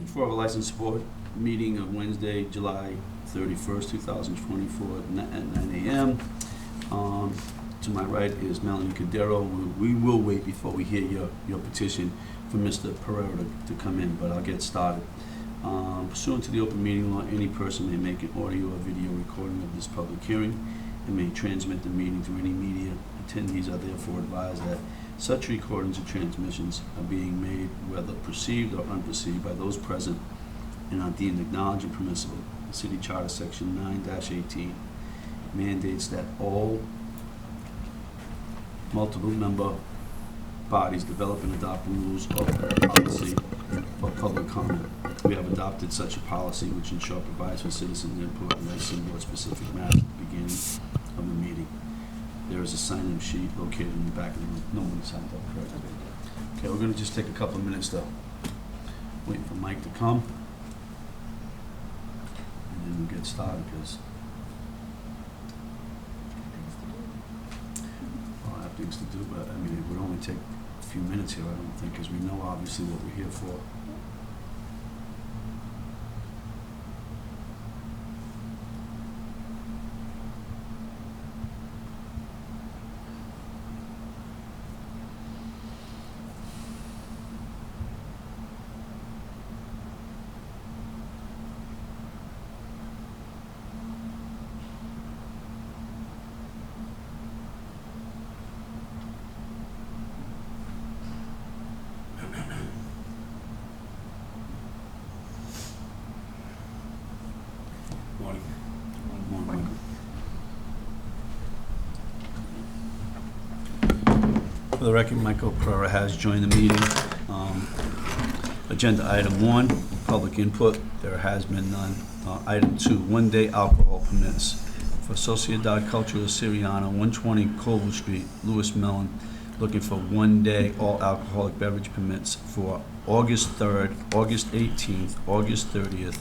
for a license board meeting of Wednesday, July 31st, 2024 at 9 a.m. To my right is Melanie Cadero. We will wait before we hear your petition for Mr. Pereira to come in, but I'll get started. Pursuant to the open meeting law, any person may make an audio or video recording of this public hearing and may transmit the meeting to any media. Attendees are therefore advised that such recordings or transmissions are being made, whether perceived or unperceived, by those present and are deemed acknowledged and permissible. The City Charter, Section 9-18, mandates that all multiple member bodies develop and adopt rules of policy for public comment. We have adopted such a policy which in short provides for citizens input on license board specific matters at the beginning of the meeting. There is a sign-in sheet located in the back of the room. No one signed up, correct? Okay, we're going to just take a couple of minutes to wait for Mike to come. And then we'll get started because I have things to do, but I mean, it would only take a few minutes here, I don't think, because we know obviously what we're here for. For the record, Michael Pereira has joined the meeting. Agenda item 1, public input. There has been none. Item 2, one-day alcohol permits for Sociedad Cultural Siriana, 120 Colville Street, Lewis Mellon, looking for one-day all alcoholic beverage permits for August 3rd, August 18th, August 30th,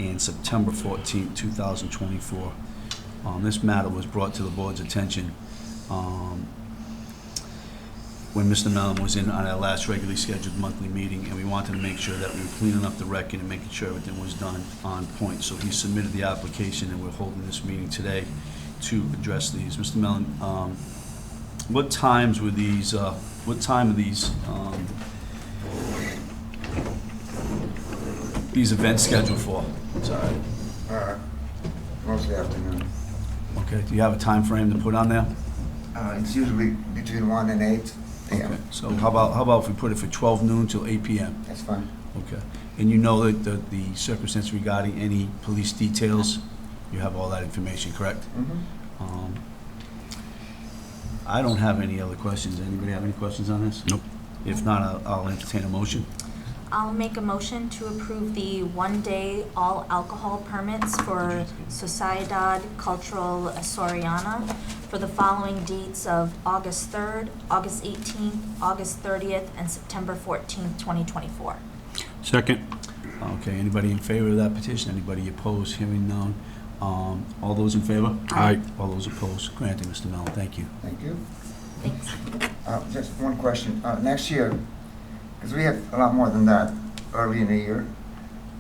and September 14th, 2024. This matter was brought to the board's attention when Mr. Mellon was in on our last regularly scheduled monthly meeting, and we wanted to make sure that we were cleaning up the record and making sure everything was done on point. So he submitted the application, and we're holding this meeting today to address these. Mr. Mellon, what times were these? What time are these events scheduled for? Sorry. Mostly afternoon. Okay. Do you have a time frame to put on there? It's usually between 1 and 8 p.m. Okay. So how about if we put it for 12 noon till 8 p.m.? That's fine. Okay. And you know that the circumstance regarding any police details, you have all that information, correct? Mm-hmm. I don't have any other questions. Anybody have any questions on this? Nope. If not, I'll entertain a motion. I'll make a motion to approve the one-day all alcohol permits for Sociedad Cultural Soriana for the following dates of August 3rd, August 18th, August 30th, and September 14th, 2024. Second. Okay, anybody in favor of that petition? Anybody opposed? Hearing none. All those in favor? Aye. All those opposed? Granted, Mr. Mellon. Thank you. Thank you. Thanks. Just one question. Next year, because we had a lot more than that early in the year,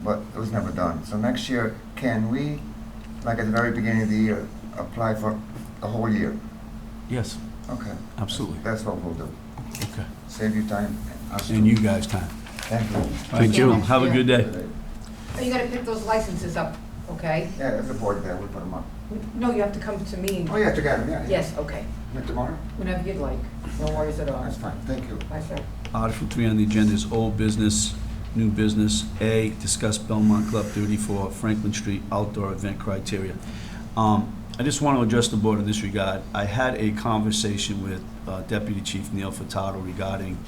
but it was never done. So next year, can we, like at the very beginning of the year, apply for the whole year? Yes, Okay. absolutely. That's what we'll do. Okay. Save you time. And you guys' time. Thank you. Thank you. Have a good day. Oh, you gotta pick those licenses up, okay? Yeah, there's a board there. We'll put them up. No, you have to come to me. Oh, yeah, together. Yeah. Yes, okay. Yeah, tomorrow? Whenever you'd like. No worries at all. That's fine. Thank you. Bye, sir. Article 3 on the agenda is old business, new business. A, discuss Belmont Club 34 Franklin Street outdoor event criteria. I just want to address the board in this regard. I had a conversation with Deputy Chief Neil Furtado regarding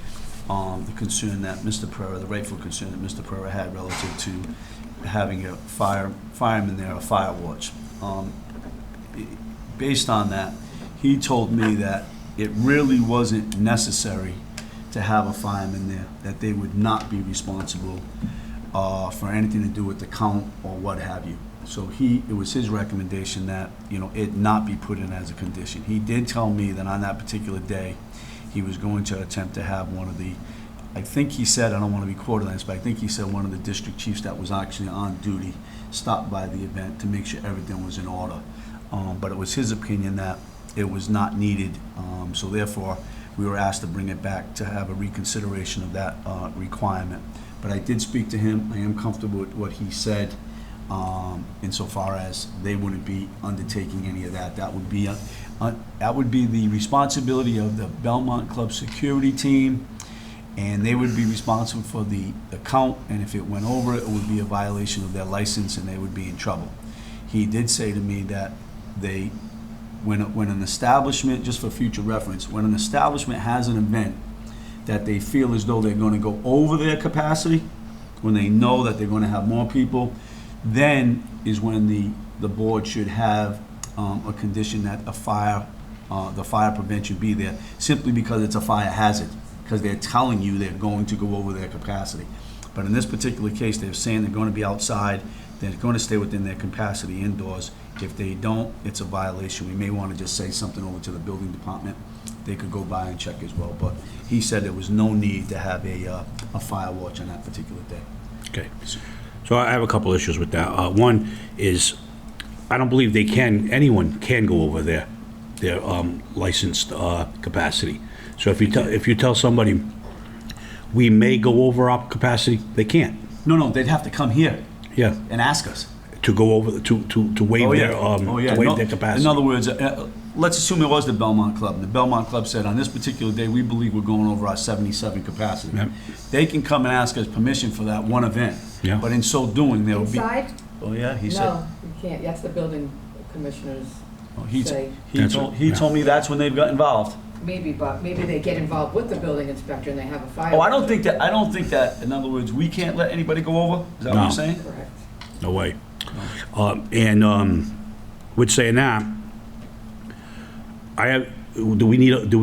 the concern that Mr. Pereira, the rightful concern that Mr. Pereira had relative to having a fireman there, a fire watch. Based on that, he told me that it really wasn't necessary to have a fireman there, that they would not be responsible for anything to do with the count or what have you. So it was his recommendation that, it not be put in as a condition. He did tell me that on that particular day, he was going to attempt to have one of the I think he said, I don't want to be quoted on this, but I think he said one of the district chiefs that was actually on duty stopped by the event to make sure everything was in order. But it was his opinion that it was not needed, so therefore, we were asked to bring it back to have a reconsideration of that requirement. But I did speak to him, I am comfortable with what he said, insofar as they wouldn't be undertaking any of that. That would be the responsibility of the Belmont Club security team, and they would be responsible for the count, and if it went over, it would be a violation of their license, and they would be in trouble. He did say to me that when an establishment, just for future reference, when an establishment has an event that they feel as though they're gonna go over their capacity, when they know that they're gonna have more people, then is when the board should have a condition that the fire prevention be there, simply because it's a fire hazard, because they're telling you they're going to go over their capacity. But in this particular case, they're saying they're gonna be outside, they're gonna stay within their capacity indoors. If they don't, it's a violation. We may wanna just say something over to the building department. They could go by and check as well, but he said there was no need to have a fire watch on that particular day. Okay. So I have a couple issues with that. One is, I don't believe anyone can go over their licensed capacity. So if you tell somebody, we may go over our capacity, they can't. No, they'd have to come here Yeah. and ask us. To go over, to waive their capacity. In other words, let's assume it was the Belmont Club, and the Belmont Club said, on this particular day, we believe we're going over our 77 capacity. Yep. They can come and ask us permission for that one event. Yeah. But in so doing, there will be... Inside? Oh, yeah, he said... No, you can't, that's the building commissioners Oh, he say. told me that's when they've got involved. Maybe, but maybe they get involved with the building inspector and they have a fire. Oh, I don't think that, in other words, we can't let anybody go over? Is that what No. you're saying? Correct. No way. With saying that, do we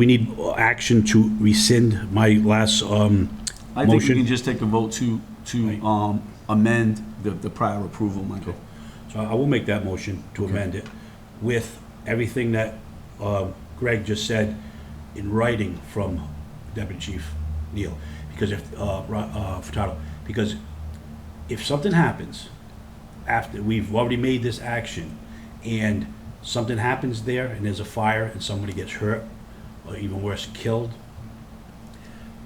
need action to rescind my last I think we motion? can just take a vote to amend the prior approval, Michael. So I will make that motion to amend it with everything that Greg just said in writing from Deputy Chief Neal. Because Furtado, because if something happens after we've already made this action and something happens there and there's a fire and somebody gets hurt or even worse, killed,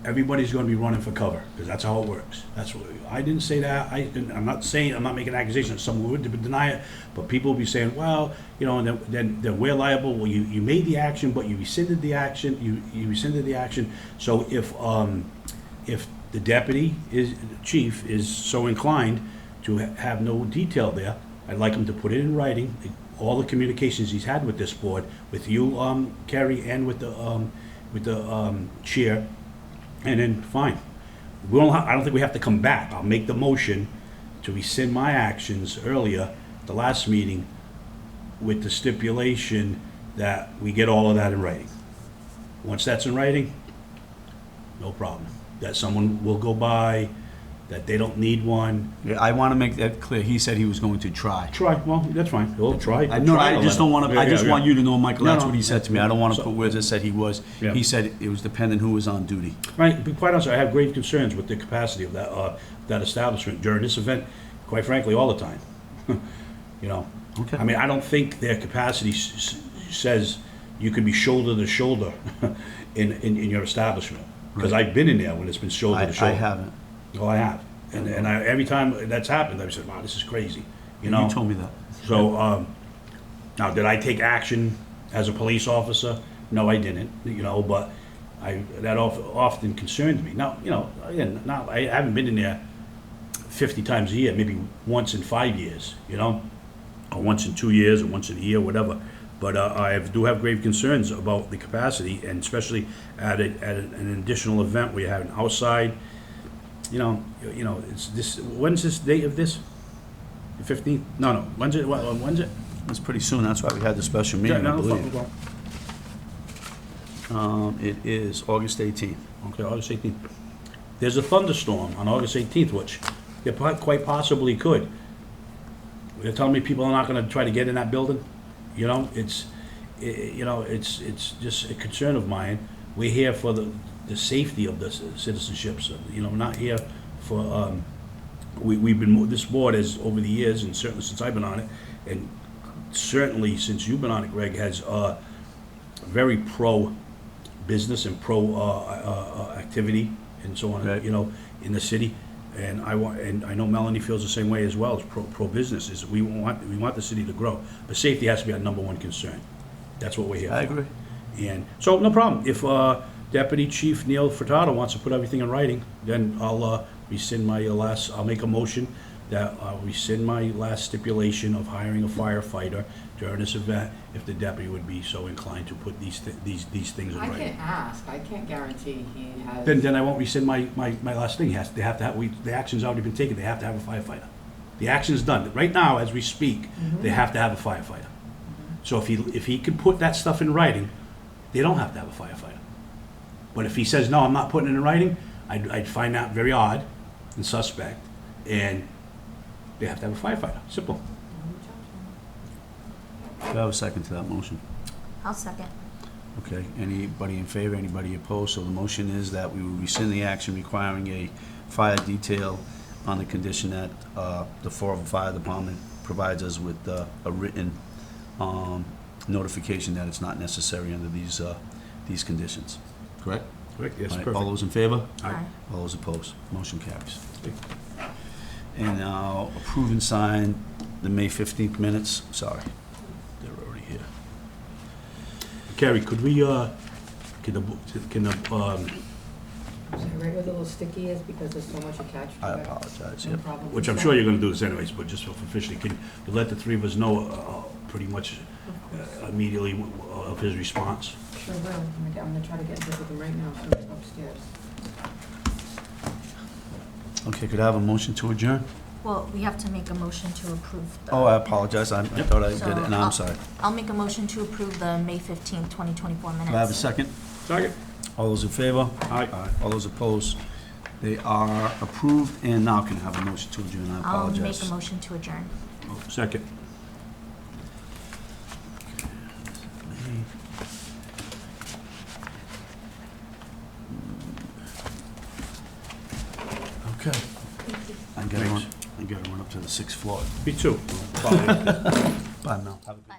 everybody's going to be running for cover, because that's how it works. That's what, I didn't say that. I'm not making an accusation that someone would deny it, but people will be saying, well, and then we're liable. Well, you made the action, but you rescinded the action. You rescinded the action. So if the deputy chief is so inclined to have no detail there, I'd like him to put it in writing, all the communications he's had with this board, with you, Kerry, and with the chair. And then, fine. I don't think we have to come back. I'll make the motion to rescind my actions earlier, the last meeting, with the stipulation that we get all of that in writing. Once that's in writing, no problem. That someone will go by, that they don't need one. Yeah, I want to make that clear. He said he was going to try. Try, well, that's fine. We'll try. I just don't want to, I just want you to know, Michael, No, that's no. what he said to me. I don't want to put words that said he was. Yeah. He said it was dependent who was on duty. Right, to be quite honest, I have grave concerns with the capacity of that establishment during this event, quite frankly, all the time. Okay. I mean, I don't think their capacity says you can be shoulder to shoulder in your establishment. Because I've been in there when it's been shoulder to shoulder. I haven't. Oh, I have. And every time that's happened, I've said, wow, this is crazy. You know? You told me that. So, now, did I take action as a police officer? No, I didn't, but that often concerned me. Now, again, I haven't been in there 50 times a year, maybe once in 5 years, or once in 2 years, or once in a year, whatever. But I do have grave concerns about the capacity, and especially at an additional event where you have an outside, it's this, when's this date of this? The 15th? No, when's it? It's pretty soon. That's why we had the special meeting, I believe. It is August 18th. Okay, August 18th. There's a thunderstorm on August 18th, which they quite possibly could. They're telling me people are not going to try to get in that building. It's just a concern of mine. We're here for the safety of the citizenships. You know, we're not here for, we've been, this board has, over the years, and certainly since I've been on it, and certainly since you've been on it, Greg, has very pro-business and pro-activity and so on, Right. you know, in the city. And I know Melanie feels the same way as well, as pro-business, is we want the city to grow. But safety has to be our number one concern. That's what we're here for. I agree. And so, no problem. If Deputy Chief Neil Furtado wants to put everything in writing, then I'll rescind my I'll make a motion that I'll rescind my last stipulation of hiring a firefighter during this event, if the deputy would be so inclined to put these things in I writing. can't ask, I can't guarantee he has. Then I won't rescind my last thing. They have to have, the action's already been taken. They have to have a firefighter. The action's done. Right now, as we speak, they have to have a firefighter. So if he can put that stuff in writing, they don't have to have a firefighter. But if he says, no, I'm not putting it in writing, I'd find that very odd and suspect, and they have to have a firefighter. Simple. Do I have a second to that motion? I'll second. Okay, anybody in favor, anybody opposed? So the motion is that we will rescind the action requiring a fire detail on the condition that the Fall River Fire Department provides us with a written notification that it's not necessary under these conditions. Correct? Correct, yes, All right, perfect. all those in favor? Aye. All those opposed? Motion carries. And now approve and sign the May 15th minutes. Sorry, they're already here. Carrie, could we, can the, Is that right where the little sticky is, because there's so much attached to I it? apologize, No yep. problem. which I'm sure you're gonna do this anyways, but just for officially, can you let the three of us know pretty much immediately of his response? Sure will. I'm gonna try to get in touch with him right now, so he's upstairs. Okay, could I have a motion to adjourn? Well, we have to make a motion to approve the. Oh, I apologize, I thought I did it, and I'm sorry. I'll make a motion to approve the May 15th, 2024 minutes. Could I have a second? Second. All those in favor? Aye. All those opposed? They are approved, and now can I have a motion to adjourn? I I'll make apologize. a motion to adjourn. Second. Okay. I gotta run up to the 6th floor. Me too. Bye, Mel. Have a good